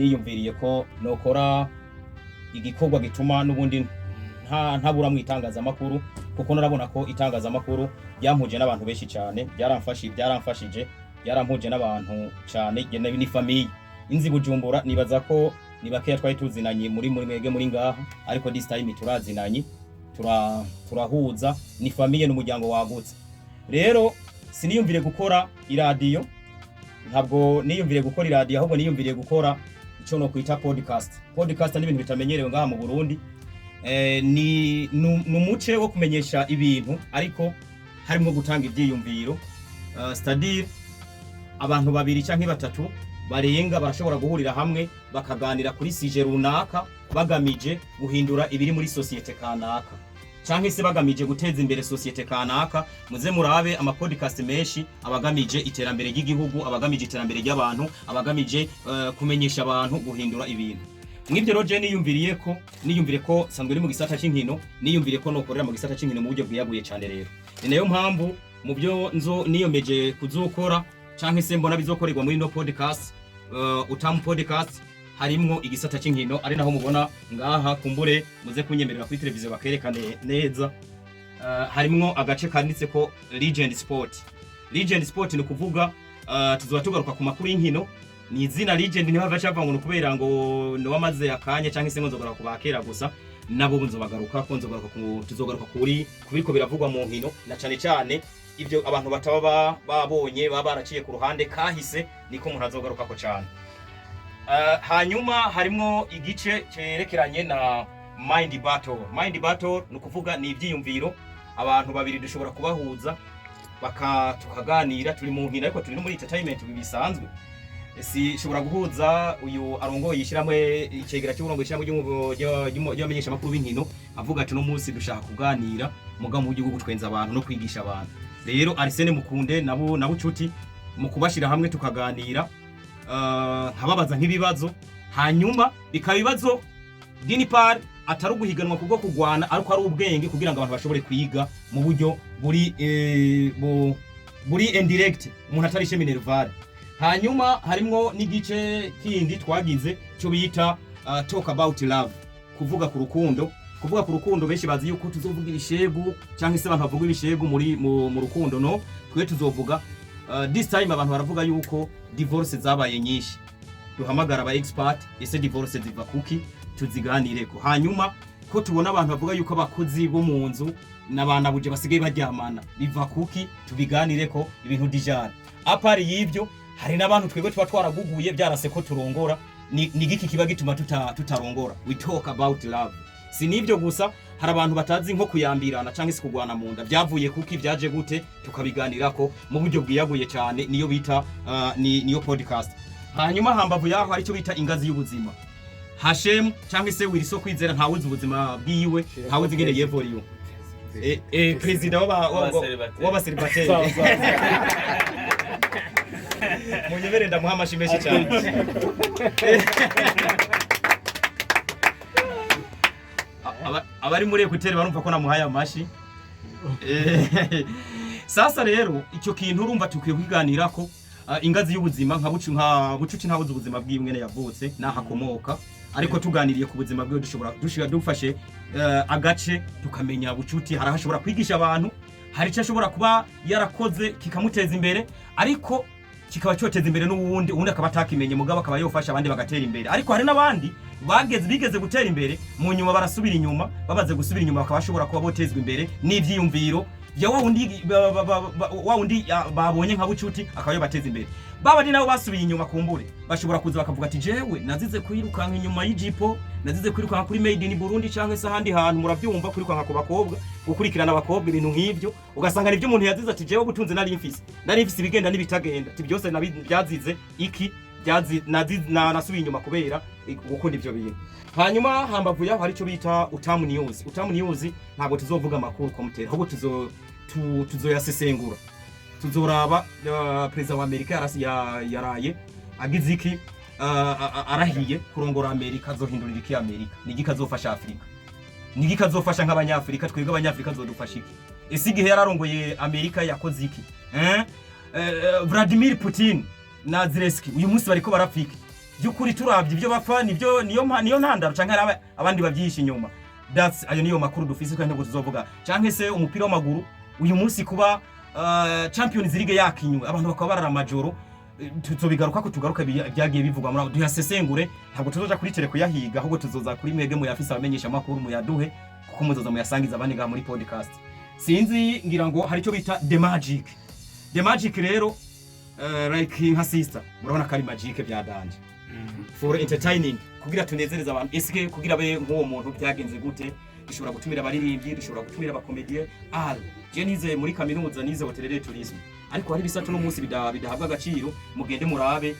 niyumviriye ko nokora igikorwa gituma nubundi ntabura mu itangazamakuru, kuko narabona ko itangazamakuru ryampuje n'abantu benshi cyane, byaramfashije yarampuje n'abantu cyane, ni famille inzi Bujumbura. Nibaza ko ni bakeya twari tuzinanye muri mwege muri ngaha, ariko this time turazinanye, turahuza, ni famille n'umuryango wagutse. Rero siniyumvire gukora iradiyo, ntabwo niyumvire gukora iradiyo, ahubwo niyumvire gukora icyo no kwita podcast. Podcast ni ibintu bitamenyerewe ngaha mu Burundi. Ni umuce wo kumenyesha ibintu, ariko harimo gutanga ibyiyumviro. C'est-à-dire abantu babiri cyangwa batatu barenga barashobora guhurira hamwe bakaganira kuri sije runaka, bagamije guhindura ibiri muri societe kanaka, cyangwa se bagamije guteza imbere societe kanaka. Muze murabe ama podcast menshi abagamije iterambere ry'igihugu, abagamije iterambere ry'abantu, abagamije kumenyesha abantu, guhindura ibintu. Mwibyo roje niyumvire ko sanzwe uri mu gisata cy'inkino, niyumvire ko nokorera mu gisata cy'inkino mu buryo bwiyaguye cyane. Rero ni nayo mpamvu mu byo niyomeje kuzokora cyangwa se mbona bizokorerwa muri no podcast, Utamu podcast, harimwo igisata cy'inkino, ari naho mubona ngaha kumbure muze kunyemerera kuri televiziyo bakerekane neza. Harimwo agace kanditse ko Legend Sport. Legend Sport ni kuvuga tuzoba tugaruka ku makuru y'inkino. Ni izina Legend niho bacava ngo kubera ngo no wamaze akanya cyangwa se ngo nzogaruka kubakera gusa, nabo nzobagaruka ko tuzogaruka kuri kubiko biravugwa mu nkino, na cyane cyane ibyo abantu bataba babonye baraciye ku ruhande kahise, niko umuntu azogaruka ko cyane. Hanyuma harimo igice cyerekeranye na mind battle. Mind battle ni kuvuga ni ibyiyumviro abantu babiri dushobora kubahuza tukaganira, turi mu nkino ariko turi no muri entertainment bisanzwe. Si shobora guhuza uyu arongoye yishiramwe icegera cy'uburongo yishiramwe y'amenyesha makuru b'inkino, avuga ati no munsi dushaka kuganira muga mu gihugu gutwenza abantu no kwigisha abantu. Rero Arsene Mukunde nabo Cuti mu kubashira hamwe tukaganira, nkababaza nk'ibibazo, hanyuma bikabibazo dinipar atari uguhiganwa kubwo kugwana, ariko ari ubwenge kugira ngo abantu bashobore kwiga mu buryo buri indirect, umuntu atari sheminervale. Hanyuma harimwo n'igice kindi twagize cyo bita talk about love, kuvuga ku rukundo. Kuvuga ku rukundo benshi bazi yuko tuzovuga ibishegu cyangwa se abantu bavuga ibishegu mu rukundo. No, twe tuzovuga this time abantu baravuga yuko divorce zabaye nyinshi, duhamagara aba expert ese divorce ziva kuki, tuziganireko. Hanyuma ko tubona abantu bavuga yuko abakozi bo mu nzu n'abana buje basigaye baryamana biva kuki, tubiganireko ibintu dijana. Apari y'ibyo hari n'abantu twego twaraguguye byarase ko turongora, ni giki kiba gituma tutarongora. We talk about love. Si nibyo gusa, hari abantu batazi nko kuyambirana cyangwa se kugwana mu nda, byavuye kuki, byaje gute, tukabiganirako mu buryo bwiyaguye cyane. Niyo bita niyo podcast. Hanyuma hambavu yaho hari cyo bita ingazi y'ubuzima. Hashem cyangwa se Wilson Kwizera ntawuzi ubuzima bwiwe, ntawuzi ngene yevoriyo. President w'abaseribateri. Munyemere ndamuha amashi menshi cyane. Abari muri ekutere barumva ko namuhaye amashi. Sasa rero icyo kintu urumva tukwiye kwiganirako, ingazi y'ubuzima nka bucuci ntabuze ubuzima bw'imwene yavutse nahakomoka, ariko tuganiriye ku buzima bwe dushobora dufashe agace tukamenya bucuti harahashobora kwigisha abantu, hari cyo ashobora kuba yarakoze kikamuteza imbere, ariko kikaba cyoteza imbere n'uwundi akaba atakimenye mugabo akaba yofasha abandi bagatera imbere. Ariko hari n'abandi bigeze gutera imbere mu nyuma barasubira inyuma, babaze gusubira inyuma bakaba bashobora kuba botezwa imbere n'ivyiyumviro ya wawundi babonye nka bucuti akaba yobateza imbere. Babandi nabo basubiye inyuma kumbure bashobora kuza bakavuga ati jewe nazize kwirukanka inyuma y'ijipo, nazize kwirukanka kuri made in Burundi cyangwa se ahandi hantu, muravyumva kwirukanka ku bakobwa, gukurikirana abakobwa ibintu nk'ivyo, ugasanga nivyo umuntu yazize ati jewe butunze nari mfise ibigenda n'ibitagenda, ati byose byazize iki nasubiye inyuma kubera gukunda ivyo bintu. Hanyuma hambavu yaho hari cyo bita Utamu News. Utamu News ntabwo tuzovuga amakuru komutera, ahubwo tuzoyasesengura, tuzoraba president wa Amerika yaraye agize iki, arahiye kurongora Amerika, azohindurira iki Amerika, nigi kazofasha Afrika, nigi kazofasha nk'abanyafrika, twebwe abanyafrika zodufasha iki. Ese igihe yararongoye Amerika yakoze iki? Vladimir Putin na Zelensky uyu munsi bariko barafika, byukuri turabye ibyo bapfa nibyo niyo ntandaro canke abandi bavyisha inyuma. Ayo niyo makuru dufise kandi ntabwo tuzovuga. Canke se umupira w'amaguru uyu munsi kuba Champions League yakinywe abantu bakaba barara amajoro, tuzobigaruka ko tugaruka byagiye bivugwa muri duyasesengure. Ntabwo tuzoja kuri tele kuyahiga, ahubwo tuzoza kuri mwege mu yafise abamenyesha makuru mu yaduhe, kuko muzoza mu yasangiza abandi ga muri podcast. Sinzi ngira ngo hari cyo bita the magic rero, like nka sister murabona kari magic byadanje for entertaining, kugira tunezereza abantu. Eske kugira be nk'uwo muntu byagenze gute? Dushobora gutumira abaririmbyi, dushobora gutumira abakomedie. Je nize muri kaminuza, nize hotellerie tourisme, ariko hari bisatu no munsi bidahabwa agaciro. Mugende murabe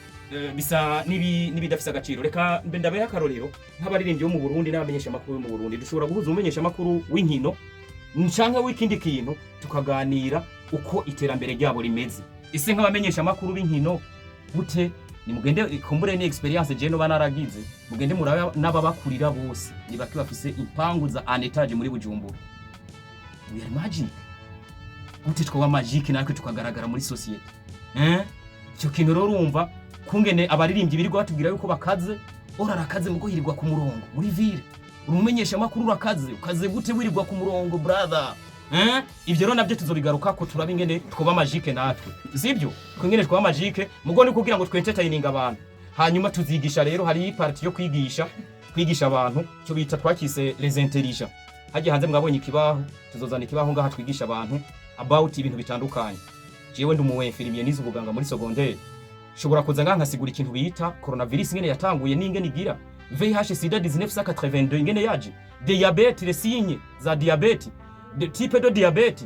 bisa nibidafisa agaciro. Reka mbe ndabe akarorero nk'abaririmbyi bo mu Burundi n'abamenyesha makuru mu Burundi. Dushobora guhuza umumenyesha makuru w'inkino ncanga w'ikindi kintu, tukaganira uko iterambere ryabo rimeze. Ese nk'abamenyesha makuru b'inkino gute? Ni mugende kumbure ni experience je no banaragize, mugende murabe n'ababakurira bose ni baki bafise impangu za anetage muri Bujumbura. We are magic. Gute twa magic natwe tukagaragara muri society. Cyo kintu rero urumva kungene abaririmbyi birirwa batubwira yuko bakaze, orarakaze mu guhirirwa ku murongo muri ville. Urumenyesha makuru ukaze gute wirirwa ku murongo brother? Ivyo rero navyo tuzobigaruka ko turaba ingene twoba magic natwe. Sivyo? Kungene twoba magic mugone kugira ngo twentertaining abantu. Hanyuma tuzigisha rero hari party yo kwigisha abantu cyo bita twakise les intelligents. Haje hanze mwabonye ikibaho, tuzozana ikibaho ngaha twigisha abantu about ibintu bitandukanye. Jewe ndumuwe infirmier nize ubuganga muri secondaire. Shobora kuza ngaha nkasigura ikintu bita coronavirus ingene yatanguye n'ingene igira. VIH sida 1982 ingene yaje. Diabete, les signes za diabete, de type de diabete,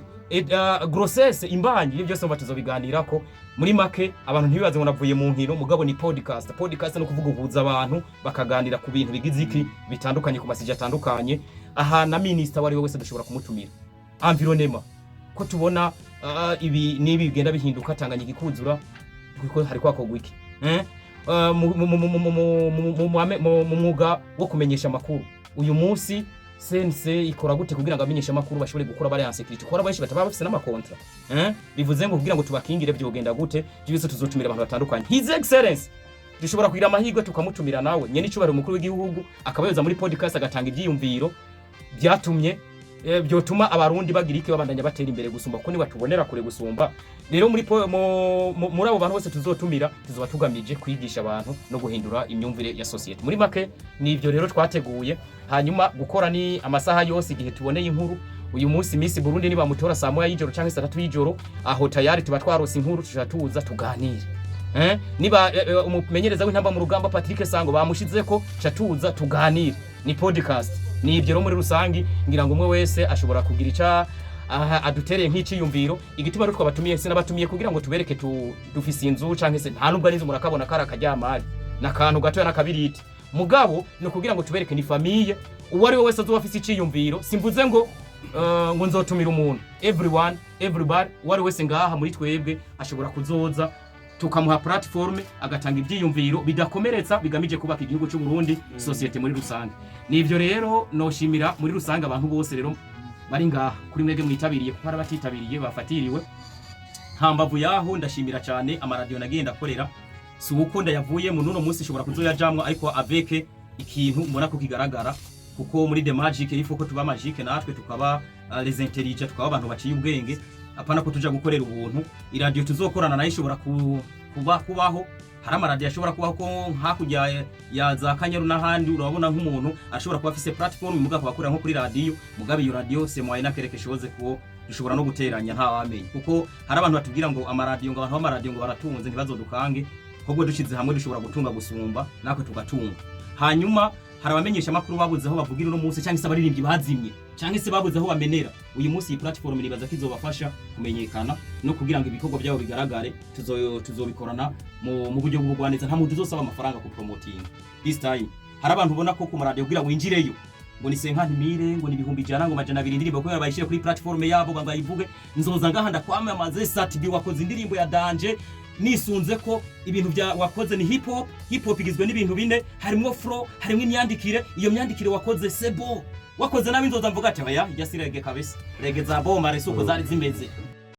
grossesse, imbanyi, ibyo byose batuzobiganirako. Muri make abantu ntibibaze ngo navuye mu nkino, mugabo ni podcast. Podcast no kuvuga uhuza abantu bakaganira ku bintu bigize iki bitandukanye, ku masije atandukanye. Aha na minister wari wese dushobora kumutumira. Environnement ko tubona ibi nibi bigenda bihinduka, Tanganyika ikuzura, kuko hari kwakogwa iki mu mwuga wo kumenyesha makuru. Uyu munsi sense ikora gute kugira ngo amenyesha makuru bashobore gukora bari en security, kora bashi bataba bafise n'amakontra. Bivuze ngo kugira ngo tubakingire byogenda gute, byose tuzotumira abantu batandukanye. His Excellence dushobora kugira amahirwe tukamutumira nawe nyene icubaro umukuru w'igihugu akabayoza muri podcast agatanga ibyiyumviro byatumye byotuma abarundi bagira iki babandanya batera imbere gusumba, kuko ni batubonera kure gusumba. Rero muri abo bantu bose tuzotumira tuzoba tugamije kwigisha abantu no guhindura imyumvire ya society. Muri make nivyo rero twateguye. Hanyuma gukora ni amasaha yose igihe tuboneye inkuru. Uyu munsi Miss Burundi niba mutora saa 1 y'ijoro canke saa 3 y'ijoro, aho tayari tuba twarose inkuru tushatuza tuganire. Niba umumenyereza w'intamba mu rugamba Patrick Sango bamushize ko chatuza tuganire, ni podcast. Ni ibyo rero muri rusangi ngira ngo umwe wese ashobora kugira ica adutereye nk'iciyumviro. Igituma rero twabatumiye sinabatumiye kugira ngo tubereke dufise inzu canke se nta nubwo arizo murakabona kara kajyamari nakantu gato nakabiriti, mugabo no kugira ngo tubereke ni famille. Uwari wese azo bafise iciyumviro, simvuze ngo nzotumira umuntu. Everybody uwari wese ngaha muri twebwe ashobora kuzoza tukamuha platform agatanga ibyiyumviro bidakomeretsa bigamije kubaka igihugu cy'u Burundi, society muri rusange. Nivyo rero noshimira muri rusange abantu bose rero bari ngaha kuri mwege mwitabiriye, kuko batitabiriye bafatiriwe. Hambavu yaho ndashimira cyane amaradio nagenda korera, si uko ndayavuye mu nuno munsi shobora kuzoyajamwa, ariko aveke ikintu mbona ko kigaragara, kuko muri the magic ifo ko tuba magic natwe tukaba les intelligents, tukaba abantu baciye ubwenge. Apana ko tuja gukorera ubuntu. Iradio tuzokorana nayo ishobora kubaho. Hari amaradio ashobora kubaho ko hakujya ya za Kanyaru n'ahandi, urabona nk'umuntu ashobora kuba afise platform mugabo bakorera nko kuri radio, mugabe iyo radio se moyena kereke shoze ko dushobora no guteranya nta wamenye, kuko hari abantu batubwira ngo amaradio, ngo abantu b'amaradio ngo baratunze ntibazodukange, kobwo dushize hamwe dushobora gutunga gusumba natwe tugatunga. Hanyuma hari abamenyesha makuru babuze aho bavugira no munsi, cyangwa se abaririmbyi bazimye, cyangwa se babuze aho bamenera. Uyu munsi iyi platform nibaza kizobafasha kumenyekana no kugira ngo ibikorwa byabo bigaragare. Tuzobikorana mu buryo bw'ubugwaneza, nta muntu uzosaba amafaranga ku promoting. This time hari abantu ubona ko ku maradio kugira winjireyo ngo ni 50,000 ngo ni 100 ngo majana 2 indirimbo ko bayishire kuri platform yabo ngo bayivuge. Nzoza ngahanda kwamamaze satibi wakoze indirimbo ya danje, nisunze ko ibintu bya wakoze ni hip hop igizwe n'ibintu bine, harimwo flow, harimwo imyandikire. Iyo myandikire wakoze sebo, wakoze nabi nzoza mvuga ati oya ijya sirege kabisa, rege za bomba resuko zari zimeze